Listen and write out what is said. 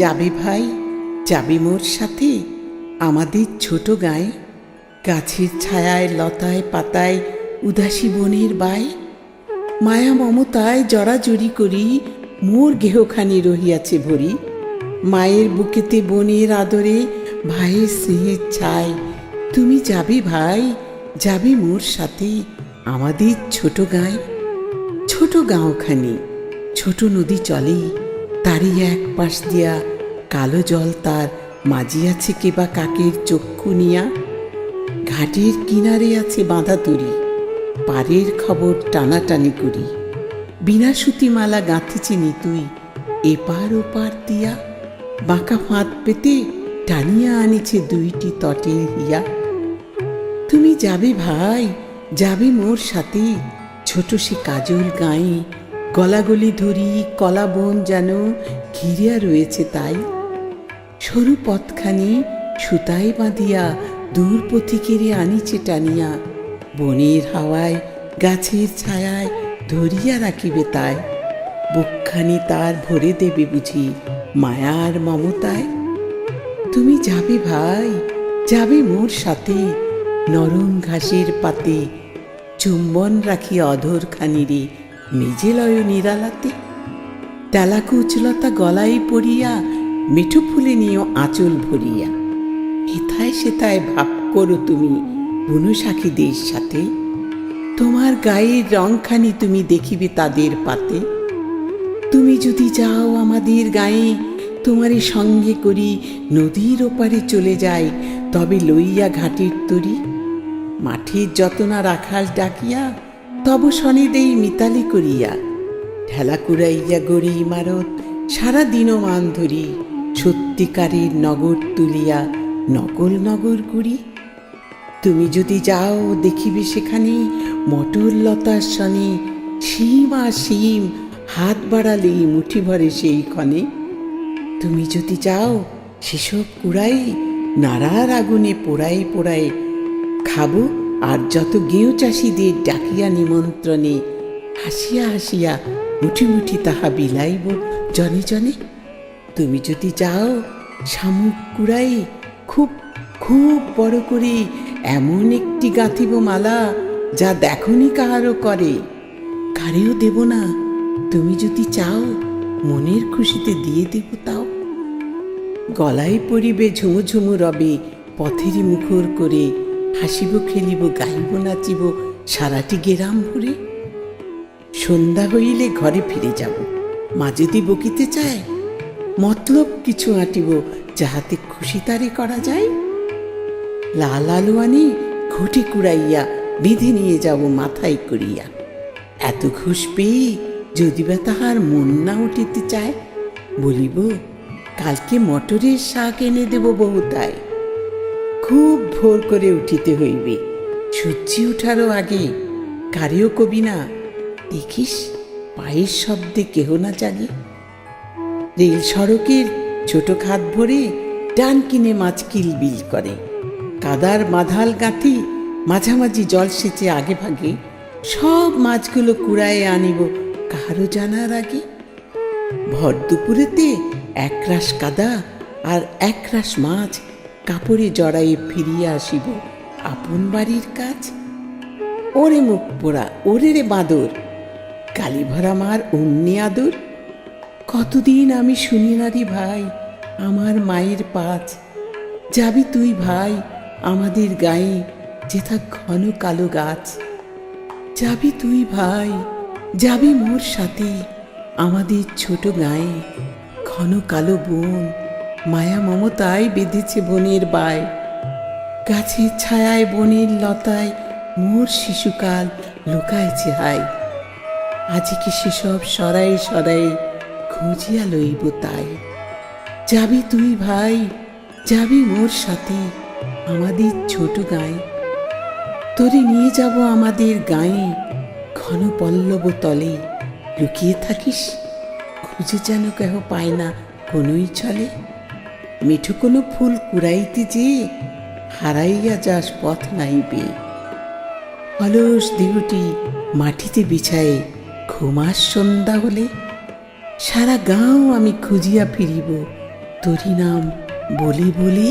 যাবে ভাই, যাবে মোর সাথে আমাদের ছোট গাঁয়ে, গাছের ছায়ায় লতায় পাতায় উদাসী বনের বায়, মায়া মমতায় জড়াজড়ি করি মোর গেহখানি রহিয়াছে ভরি, মায়ের বুকেতে বনের আদরে ভাইয়ের স্নেহের ছায়। তুমি যাবে ভাই, যাবে মোর সাথে আমাদের ছোট গাঁয়ে। ছোট গাঁওখানি, ছোট নদী চলে, তারই এক পাশ দিয়া কালো জল তার মাজিয়াছে কেবা কাকের চক্ষু নিয়া। ঘাটের কিনারে আছে বাঁধা তরি, পারের খবর টানাটানি করি, বিনা সুতিমালা গাঁথিছি নিতুই এপার ওপার দিয়া, বাঁকা ফাঁদ পেতে টানিয়া আনিছে দুইটি তটের হিয়া। তুমি যাবে ভাই, যাবে মোর সাথে ছোট সে কাজল গাঁয়ে, গলাগলি ধরি কলা বন যেন ঘিরিয়া রয়েছে তাই, সরু পথখানি সুতায় বাঁধিয়া দূর পথিকেরে আনিছে টানিয়া, বনের হাওয়ায় গাছের ছায়ায় ধরিয়া রাখিবে তাই, বুকখানি তার ভরে দেবে বুঝি মায়ার মমতায়। তুমি যাবে ভাই, যাবে মোর সাথে নরম ঘাসের পাতে, চুম্বন রাখি অধর খানিরে মেজে লয় নিরালাতে, ডালা কুচলতা গলায় পড়িয়া মিঠু ফুলে নিও আঁচল ভরিয়া, হেথায় সেথায় ভাব করো তুমি বুনো সাখীদের সাথে, তোমার গায়ের রংখানি তুমি দেখিবে তাদের পাতে। তুমি যদি যাও আমাদের গায়ে, তোমারই সঙ্গে করি নদীর ওপারে চলে যাই, তবে লইয়া ঘাটের তরি, মাঠের যতনা রাখাল ডাকিয়া তব শনে দেই মিতালি করিয়া, ঠেলা কুড়াইয়া গড়ি ইমারত সারা দিনমান ধরি, সত্যিকারের নগর তুলিয়া নকল নগর করি। তুমি যদি যাও দেখিবে সেখানে মটর লতার সনে শিম আর শিম হাত বাড়ালেই মুঠি ভরে সেই ক্ষণে। তুমি যদি যাও সেসব কুড়াই নাড়ার আগুনে পোড়ায় পোড়ায় খাবো, আর যত গেঁয়ো চাষিদের ডাকিয়া নিমন্ত্রণে হাসিয়া হাসিয়া মুঠি মুঠি তাহা বিলাইব জনে জনে। তুমি যদি যাও শামুক কুড়াই খুব খুব বড় করে এমন একটি গাঁথিব মালা, যা দেখনি কাহারও করে, কারেও দেব না। তুমি যদি চাও মনের খুশিতে দিয়ে দেব তাও, গলায় পরিবে ঝুমুঝুমু রবে পথেরই মুখর করে, হাসিব খেলিব গাইব নাচিব সারাটি গেরাম ভরে। সন্ধ্যা হইলে ঘরে ফিরে যাব, মা যদি বকিতে চায় মতলব কিছু আঁটিব যাহাতে খুশি তারে করা যায়। লাল আলু আনি ঘুটি কুড়াইয়া বিধি নিয়ে যাব মাথায় করিয়া, এত ঘুষ পেয়ে যদি বা তাহার মন না উঠিতে চায়, বলিব কালকে মটরের শাক এনে দেব বহুতায়। খুব ভোর করে উঠিতে হইবে, সূর্য উঠারও আগে, কারেও কবি না দেখিস পায়ের শব্দে কেহ না জাগে। রেল সড়কের ছোট খাত ভরে ডান কিনে মাছ কিলবিল করে, কাদার মাধাল গাঁথি মাঝামাঝি জল সেচে আগে ভাগে, সব মাছগুলো কুড়ায়ে আনিব কাহারও জানার আগে। ভর দুপুরেতে একরাশ কাদা আর একরাশ মাছ কাপড়ে জড়াইয়ে ফিরিয়া আসিব আপন বাড়ির কাজ। ওরে মুখ পোড়া, ওরে রে বাঁদর, গালি ভরা মার অমনি আদর। কতদিন আমি শুনি না রে ভাই আমার মায়ের পাঁচ, যাবি তুই ভাই আমাদের গায়ে যেথা ঘন কালো গাছ। যাবি তুই ভাই, যাবি মোর সাথে আমাদের ছোট গায়ে, ঘন কালো বন মায়া মমতায় বেঁধেছে বনের বায়, গাছের ছায়ায় বনের লতায় মোর শিশুকাল লুকাইছে হাই। আজি কি সেসব সরাই সরাই খুঁজিয়া লইব তাই। যাবি তুই ভাই, যাবি মোর সাথে আমাদের ছোট গায়ে, তোরে নিয়ে যাব আমাদের গায়ে ঘন পল্লব তলে। লুকিয়ে থাকিস খুঁজে যেন কেহ পায় না কোনোই চলে, মিঠু কোনো ফুল কুড়াইতে যে হারাইয়া যাস পথ নাই পেয়ে। অলস দেহটি মাটিতে বিছায়ে ঘুমাস সন্ধ্যা হলে, সারা গাঁও আমি খুঁজিয়া ফিরিব তোরি নাম বলি বলি